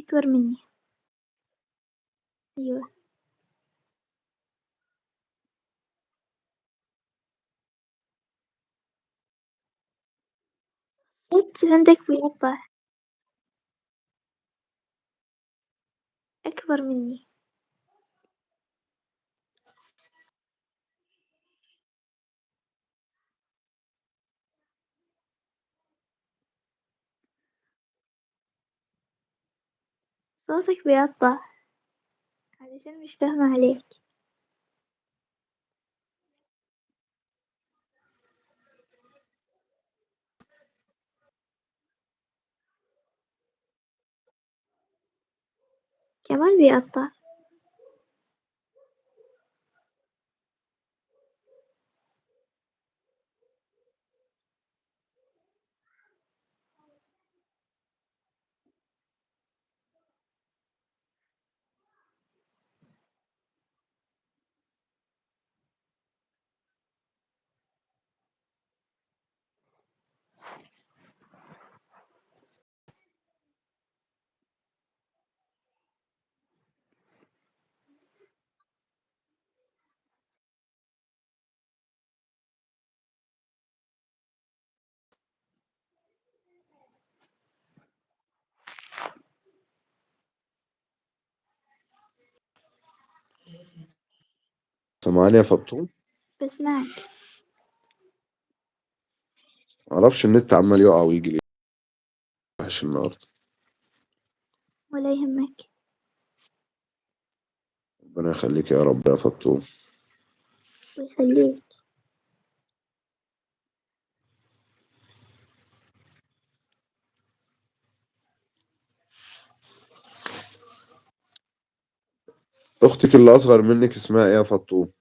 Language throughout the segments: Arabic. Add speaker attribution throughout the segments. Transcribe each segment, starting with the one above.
Speaker 1: أكبر مني. أيوه. صوت عندك بيقطع. أكبر مني. صوتك بيقطع علشان مش فاهمة عليك. كمان بيقطع.
Speaker 2: سامعني يا فطوم؟
Speaker 1: بسمعك.
Speaker 2: معرفش النت عمال يقع ويجي ليه وحش النهارده.
Speaker 1: ولا يهمك.
Speaker 2: ربنا يخليك يا رب يا فطوم.
Speaker 1: ويخليك.
Speaker 2: اختك اللي اصغر منك اسمها ايه يا فطوم؟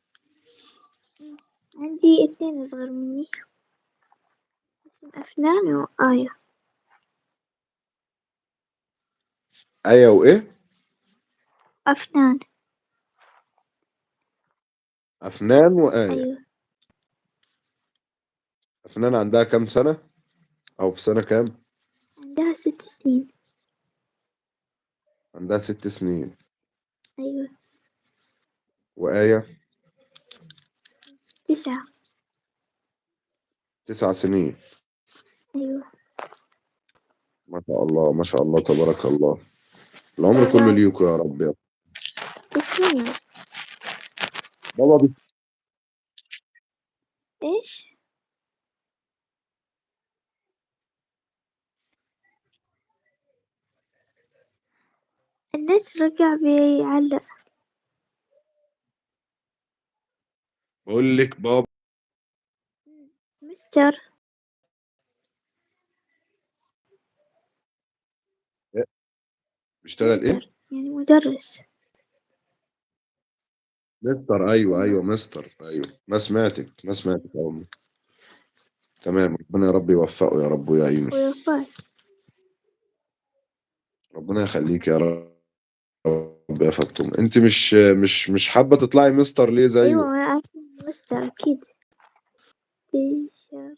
Speaker 1: عندي 2 أصغر مني، اسم أفنان وآية.
Speaker 2: ايه وايه؟
Speaker 1: أفنان.
Speaker 2: افنان وايه.
Speaker 1: أيوه.
Speaker 2: افنان عندها كام سنه او في سنه كام؟
Speaker 1: عندها 6 سنين.
Speaker 2: عندها 6 سنين.
Speaker 1: أيوه.
Speaker 2: وايه
Speaker 1: 9.
Speaker 2: 9 سنين.
Speaker 1: أيوه.
Speaker 2: ما شاء الله ما شاء الله تبارك الله. العمر
Speaker 1: شاء
Speaker 2: كله
Speaker 1: الله.
Speaker 2: ليكوا يا رب يا
Speaker 1: تسلمي.
Speaker 2: بابا.
Speaker 1: إيش؟ النت رجع بيعلق.
Speaker 2: بقول لك بابا
Speaker 1: مستر.
Speaker 2: بيشتغل ايه؟
Speaker 1: مستر يعني مدرس.
Speaker 2: مستر. ايوه
Speaker 1: أيوه.
Speaker 2: ايوه مستر. ايوه ما سمعتك يا امي. تمام ربنا يا رب يوفقه يا رب ويعينه.
Speaker 1: ويوفقك.
Speaker 2: ربنا يخليك يا رب يا فطوم. انت مش حابه تطلعي مستر ليه
Speaker 1: أيوه
Speaker 2: زيه؟
Speaker 1: أنا أكيد مستر أكيد. تيشر.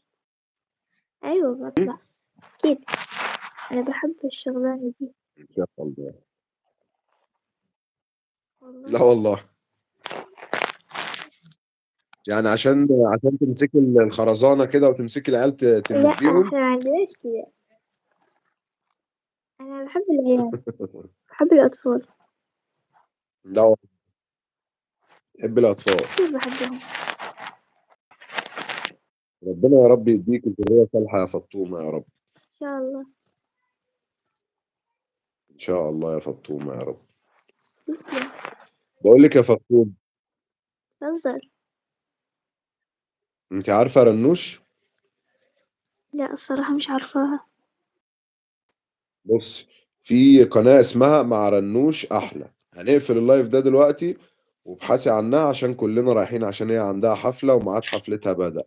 Speaker 1: أيوه بطلع أكيد. أنا بحب الشغلانة دي.
Speaker 2: ان شاء الله.
Speaker 1: والله.
Speaker 2: لا والله. يعني عشان تمسكي الخرزانه كده وتمسكي العيال
Speaker 1: لا
Speaker 2: تمديهم.
Speaker 1: احنا معندناش كده. أنا بحب العيال. بحب الأطفال.
Speaker 2: لا والله. بحب الاطفال.
Speaker 1: كيف بحبهم.
Speaker 2: ربنا يا رب يديك الذريه صالحه يا فطومه يا رب.
Speaker 1: إن شاء الله.
Speaker 2: ان شاء الله يا فطومه يا رب.
Speaker 1: تسلم.
Speaker 2: بقول لك يا فطوم،
Speaker 1: تفضل.
Speaker 2: انت عارفه رنوش؟
Speaker 1: لا الصراحة مش عارفاها.
Speaker 2: بص، في قناه اسمها مع رنوش احلى. هنقفل اللايف ده دلوقتي وابحثي عنها عشان كلنا رايحين، عشان هي عندها حفله وميعاد حفلتها بدأ.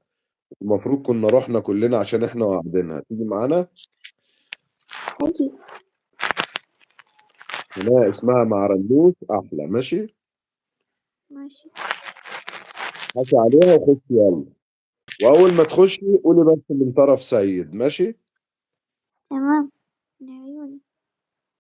Speaker 2: المفروض كنا رحنا كلنا عشان احنا واخدينها. تيجي معانا؟
Speaker 1: أجي.
Speaker 2: قناه اسمها مع رنوش احلى. ماشي.
Speaker 1: ماشي.
Speaker 2: حاسي عليها وخشي يلا. واول ما تخشي قولي بس من طرف سيد. ماشي.
Speaker 1: تمام. من عيوني.